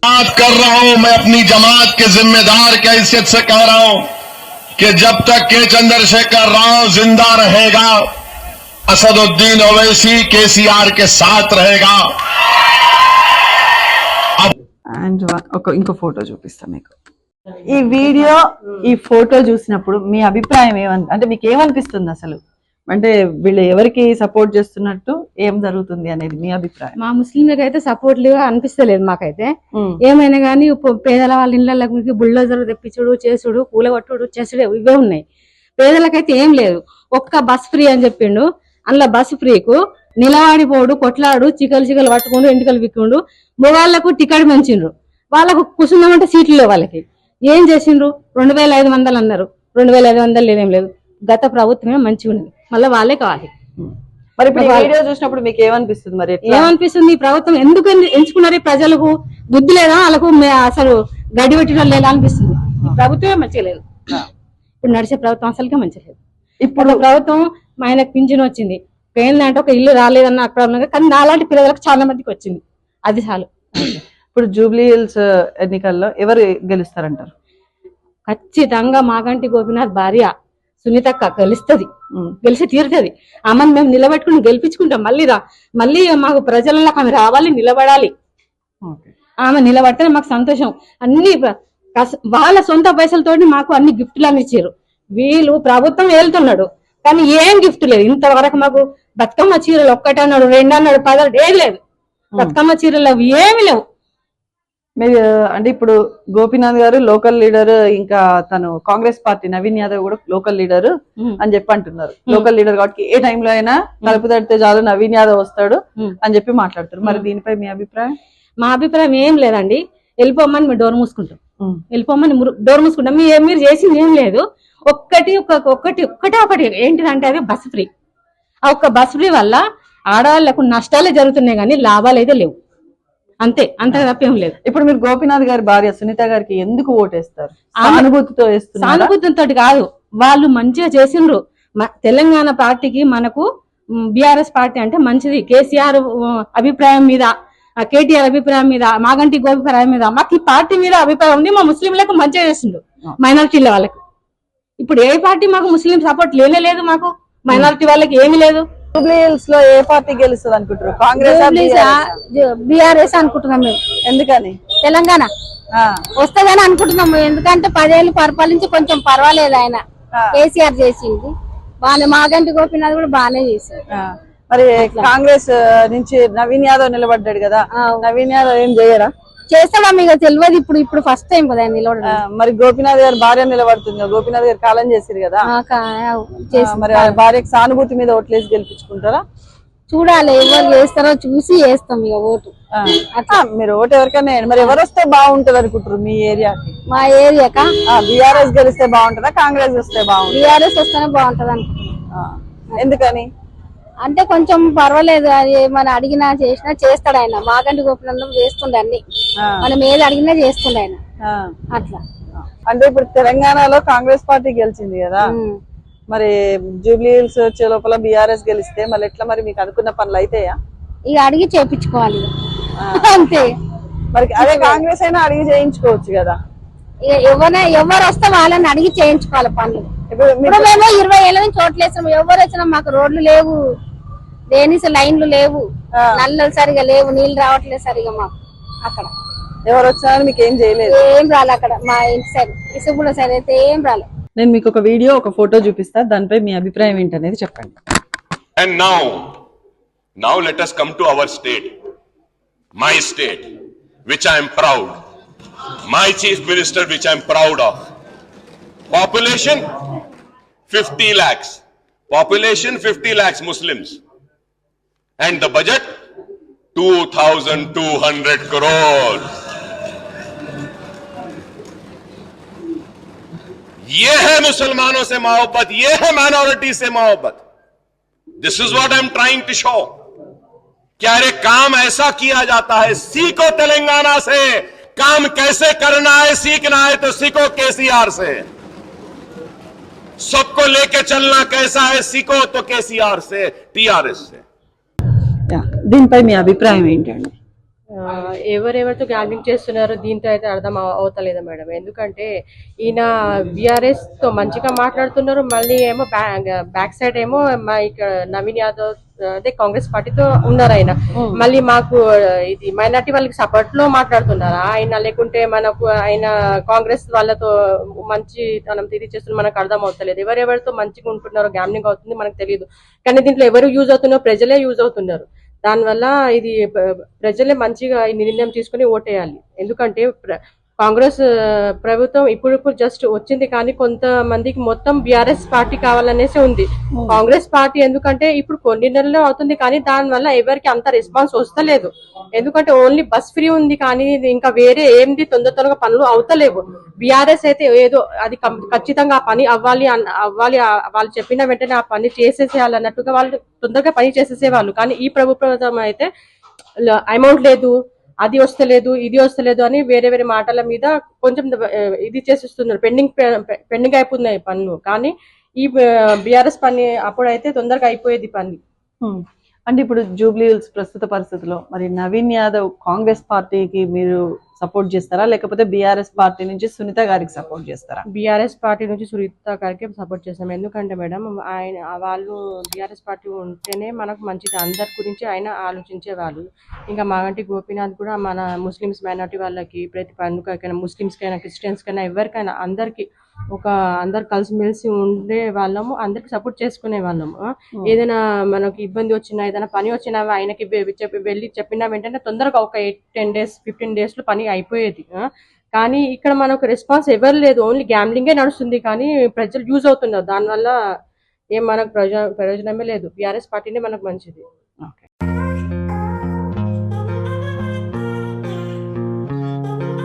बात कर रहा हूं, मैं अपनी जमात के जिम्मेदार की हैसियत से कह रहा हूं कि जब तक के चंद्रशेखर राव जिंदा रहेगा, असदुद्दीन ओवैसी केसीआर के साथ रहेगा। అండ్ ఇంకో ఫోటో చూపిస్తా మీకు. ఈ వీడియో ఈ ఫోటో చూసినప్పుడు మీ అభిప్రాయం అంటే మీకు ఏమనిపిస్తుంది అసలు? అంటే వీళ్ళు ఎవరికి సపోర్ట్ చేస్తున్నట్టు, ఏం జరుగుతుంది అనేది మీ అభిప్రాయం? మా ముస్లింలకు అయితే సపోర్ట్లుగా అనిపిస్తలేదు మాకైతే. ఏమైనా కానీ పేదల వాళ్ళ ఇళ్ళకి బుల్డోజర్ తెప్పించుడు, చేసుడు, కూలగొట్టుడు, చేసుడు ఇవే ఉన్నాయి. పేదలకైతే ఏం లేదు. ఒక్క బస్ ఫ్రీ అని చెప్పిండు. అందులో బస్ ఫ్రీకు నిలవాడిపోడు, కొట్లాడు, చికలు పట్టుకుండు, ఎంటికలు విక్కుండు. మొగాళ్లకు టికెట్ పెంచిండ్రు, వాళ్ళకు కూర్చుందామంటే సీట్లు లేవు. వాళ్ళకి ఏం చేసిండ్రు? 2500 అన్నారు. 2500 లేదేం లేదు. గత ప్రభుత్వమే మంచిగా ఉన్నది, మళ్ళీ వాళ్ళే కావాలి. మరి ఇప్పుడు వీడియో చూసినప్పుడు మీకు ఏమనిపిస్తుంది? మరి ఏమనిపిస్తుంది? ఈ ప్రభుత్వం ఎందుకు ఎంచుకున్నారు? ప్రజలకు బుద్ధి లేదా? వాళ్ళకు అసలు గడ్డి పెట్టడం లేదా అనిపిస్తుంది. ఈ ప్రభుత్వమే మంచిగా లేదు. ఇప్పుడు నడిచే ప్రభుత్వం అసలుకే మంచిగా లేదు. ఇప్పుడు ప్రభుత్వం ఆయనకు పింఛన్ వచ్చింది, ఏంటంటే ఒక ఇల్లు రాలేదన్న అక్కడ ఉన్నది, కానీ నాలాంటి పిల్లలకు చాలా మందికి వచ్చింది. అది చాలు. ఇప్పుడు జూబ్లీ హిల్స్ ఎన్నికల్లో ఎవరు గెలుస్తారంటారు? ఖచ్చితంగా మాగంటి గోపీనాథ్ భార్య సునీతక్క గెలుస్తుంది, గెలిచి తీరుతుంది. ఆమెను మేము నిలబెట్టుకుని గెలిపించుకుంటాం. మళ్ళీ మాకు ప్రజలలో ఆమె రావాలి, నిలబడాలి. ఆమె నిలబడితే మాకు సంతోషం. అన్ని వాళ్ళ సొంత పైసలతోటి మాకు అన్ని గిఫ్ట్లు అని ఇచ్చారు. వీళ్ళు ప్రభుత్వం వెళ్తున్నాడు కానీ ఏం గిఫ్ట్ లేదు ఇంతవరకు. మాకు బతుకమ్మ చీరలు 1 అన్నాడు, 2 అన్నాడు, 10 ఏది లేదు. బతుకమ్మ చీరలు అవి ఏమి లేవు. మీరు అంటే ఇప్పుడు గోపీనాథ్ గారు లోకల్ లీడర్, ఇంకా తను కాంగ్రెస్ పార్టీ నవీన్ యాదవ్ కూడా లోకల్ లీడర్ అని చెప్పి అంటున్నారు. లోకల్ లీడర్ కాబట్టి ఏ టైంలో అయినా తలుపు తడితే చాలు నవీన్ యాదవ్ వస్తాడు అని చెప్పి మాట్లాడుతారు. మరి దీనిపై మీ అభిప్రాయం? మా అభిప్రాయం ఏం లేదండి. వెళ్ళిపోమని మేము డోర్ మూసుకుంటాం, వెళ్ళిపోమని డోర్ మూసుకుంటాం. మీరు చేసింది ఏం లేదు. ఒకటి ఏంటిదంటే అది బస్ ఫ్రీ. ఆ ఒక్క బస్ ఫ్రీ వల్ల ఆడవాళ్లకు నష్టాలే జరుగుతున్నాయి కానీ లాభాలు అయితే లేవు. అంతే తప్పేం లేదు. ఇప్పుడు మీరు గోపీనాథ్ గారి భార్య సునీత గారికి ఎందుకు ఓటేస్తారు? సానుభూతితో వేస్తున్నారు? సానుభూతితో కాదు, వాళ్ళు మంచిగా చేసిండ్రు. తెలంగాణ పార్టీకి మనకు బీఆర్ఎస్ పార్టీ అంటే మంచిది. కేసీఆర్ అభిప్రాయం మీద, కేటీఆర్ అభిప్రాయం మీద, మాగంటి గోపి అభిప్రాయం మీద, మాకు ఈ పార్టీ మీద అభిప్రాయం ఉంది. మా ముస్లింలకు మంచిగా చేసిండు, మైనారిటీల వాళ్ళకి. ఇప్పుడు ఏ పార్టీ మాకు ముస్లిం సపోర్ట్ లేదు. మాకు మైనారిటీ వాళ్ళకి ఏమీ లేదు. జూబ్లీ హిల్స్ లో ఏ పార్టీ గెలుస్తుంది అనుకుంటారు? కాంగ్రెస్, బీఆర్ఎస్ అనుకుంటున్నాం మేము. ఎందుకని? తెలంగాణ వస్తుందని అనుకుంటున్నాము. ఎందుకంటే 10 ఏళ్ళు పరిపాలించి కొంచెం పర్వాలేదు. ఆయన కేసీఆర్ చేసింది బాగానే, మాగంటి గోపీనాథ్ కూడా బాగానే చేశారు. మరి కాంగ్రెస్ నుంచి నవీన్ యాదవ్ నిలబడ్డాడు కదా, నవీన్ యాదవ్ ఏం చేయరా? చేస్తాడా మీకు తెలియదు. ఇప్పుడు ఫస్ట్ టైం కదా ఆయన నిలబడడం. మరి గోపీనాథ్ గారి భార్య నిలబడుతుంది, గోపీనాథ్ గారు కాలం చేసిరు కదా, మరి భార్యకు సానుభూతి మీద ఓట్లేసి గెలిపించుకుంటారా? చూడాలి ఎవరు చేస్తారో చూసి వేస్తాం ఇక ఓటు. మీరు ఓటు ఎవరికైనా మరి ఎవరు వస్తే బాగుంటది అనుకుంటారు మీ ఏరియాకి? మా ఏరియాకా బీఆర్ఎస్ గెలిస్తే బాగుంటుందా, కాంగ్రెస్ వస్తే బాగుంటుంది? బీఆర్ఎస్ వస్తేనే బాగుంటది అనుకుంటున్నాం. ఎందుకని అంటే కొంచెం పర్వాలేదు. అది మనం అడిగినా చేసినా చేస్తాడు ఆయన. మాగంటి గోపీనాథం చేస్తుండే అన్ని, మనం ఏది అడిగినా చేస్తుండే ఆయన. అట్లా అంటే ఇప్పుడు తెలంగాణలో కాంగ్రెస్ పార్టీ గెలిచింది కదా, మరి జూబ్లీ హిల్స్ వచ్చే లోపల బీఆర్ఎస్ గెలిస్తే మళ్ళీ ఎట్లా? మరి మీకు అనుకున్న పనులు అయితాయా? ఇక అడిగి చేయించుకోవాలి అంతే. మరి అదే కాంగ్రెస్ అయినా అడిగి చేయించుకోవచ్చు కదా. ఇక ఎవరు వస్తే వాళ్ళని అడిగి చేయించుకోవాలి పనులు. ఇప్పుడు మేము 20 ఏళ్ళ నుంచి ఓట్లేసాము. ఎవరు వచ్చినా మాకు రోడ్లు లేవు, దేనిస లైన్లు లేవు, నల్లలు సరిగా లేవు, నీళ్లు రావట్లేదు సరిగా మాకు. అక్కడ ఎవరు వచ్చినా మీకు ఏం చేయలేదు? ఏం రాలే అక్కడ మా ఇంటి సైడ్, ఇసుగుల సైడ్ అయితే ఏం రాలే. నేను మీకు ఒక వీడియో, ఒక ఫోటో చూపిస్తా, దానిపై మీ అభిప్రాయం ఏంటనేది చెప్పండి. And now let us come to our state, my state, which I am proud, my chief minister, which I am proud of. Population 50 lakhs, population 50 lakhs Muslims, and the budget 2,200 crores. ये है मुसलमानों से मोहब्बत, ये है minority से मोहब्बत. This is what I am trying to show. क्या रे काम ऐसा किया जाता है? सीखो तेलंगाना से काम कैसे करना है. सीखना है तो सीखो केसीआर से. सबको लेके चलना कैसा है सीखो तो केसीआर से, टीआरएस से. దీనిపై మీ అభిప్రాయం ఏంటండి? ఎవరెవరితో గ్యాంబ్లింగ్ చేస్తున్నారో దీంతో అయితే అర్థం అవుతలేదు మేడం. ఎందుకంటే ఈయన బీఆర్ఎస్ తో మంచిగా మాట్లాడుతున్నారు, మళ్ళీ ఏమో బ్యాక్ సైడ్ ఏమో మా ఇక్కడ నవీన్ యాదవ్ అదే కాంగ్రెస్ పార్టీతో ఉన్నారు ఆయన. మళ్ళీ మాకు ఇది మైనార్టీ వాళ్ళకి సపోర్ట్ లో మాట్లాడుతున్నారా ఆయన, లేకుంటే మనకు ఆయన కాంగ్రెస్ వాళ్ళతో మంచి తనం తిరిగి చేస్తున్నారు మనకు అర్థం అవుతలేదు. ఎవరెవరితో మంచిగా ఉంటున్నారో గ్యాంబ్లింగ్ అవుతుంది మనకు తెలియదు, కానీ దీంట్లో ఎవరు యూజ్ అవుతున్నారో ప్రజలే యూజ్ అవుతున్నారు. దానివల్ల ఇది ప్రజలే మంచిగా ఈ నిర్ణయం తీసుకుని ఓటేయాలి. ఎందుకంటే కాంగ్రెస్ ప్రభుత్వం ఇప్పుడు జస్ట్ వచ్చింది, కానీ కొంతమందికి మొత్తం బీఆర్ఎస్ పార్టీ కావాలనేసి ఉంది. కాంగ్రెస్ పార్టీ ఎందుకంటే ఇప్పుడు కొన్ని నెలలు అవుతుంది, కానీ దాని వల్ల ఎవరికి అంత రెస్పాన్స్ వస్తలేదు. ఎందుకంటే ఓన్లీ బస్ ఫ్రీ ఉంది, కానీ ఇంకా వేరే ఏంది తొందరగా పనులు అవుతలేవు. బీఆర్ఎస్ అయితే ఏదో అది ఖచ్చితంగా ఆ పని అవ్వాలి వాళ్ళు చెప్పిన వెంటనే ఆ పని చేసేసేయాలి అన్నట్టుగా వాళ్ళు తొందరగా పని చేసేసేవాళ్ళు. కానీ ఈ ప్రభుత్వం అయితే అమౌంట్ లేదు, అది వస్తలేదు, ఇది వస్తలేదు అని వేరే వేరే మాటల మీద కొంచెం ఇది చేసేస్తున్నారు. పెండింగ్ అయిపోతున్నాయి పనులు. కానీ ఈ బీఆర్ఎస్ పని అప్పుడైతే తొందరగా అయిపోయేది పని. అంటే ఇప్పుడు జూబ్లీ హిల్స్ ప్రస్తుత పరిస్థితిలో మరి నవీన్ యాదవ్ కాంగ్రెస్ పార్టీకి మీరు సపోర్ట్ చేస్తారా, లేకపోతే బీఆర్ఎస్ పార్టీ నుంచి సునీత గారికి సపోర్ట్ చేస్తారా? బీఆర్ఎస్ పార్టీ నుంచి సునీత గారికి సపోర్ట్ చేస్తాం. ఎందుకంటే మేడం వాళ్ళు బీఆర్ఎస్ పార్టీ ఉంటేనే మనకు మంచిది, అందరి గురించి ఆయన ఆలోచించే వాళ్ళు. ఇంకా మాగంటి గోపీనాథ్ కూడా మన ముస్లిమ్స్ మైనార్టీ వాళ్ళకి ప్రతి పండుగకైనా, ముస్లిమ్స్కైనా, క్రిస్టియన్స్కైనా, ఎవరికైనా అందరు కలిసిమెలిసి ఉండే వాళ్ళము, అందరికి సపోర్ట్ చేసుకునే వాళ్ళము. ఏదైనా మనకి ఇబ్బంది వచ్చినా, ఏదైనా పని వచ్చినా ఆయనకి వెళ్ళి చెప్పిన వెంటనే తొందరగా ఒక 8-10 days 15 days లో పని అయిపోయేది. కానీ ఇక్కడ మనకు రెస్పాన్స్ ఎవరు లేదు, ఓన్లీ గ్యాంబ్లింగే నడుస్తుంది, కానీ ప్రజలు యూజ్ అవుతున్నారు. దానివల్ల ఏం మనకు ప్రయోజనమే లేదు. బీఆర్ఎస్ పార్టీనే మనకు మంచిది.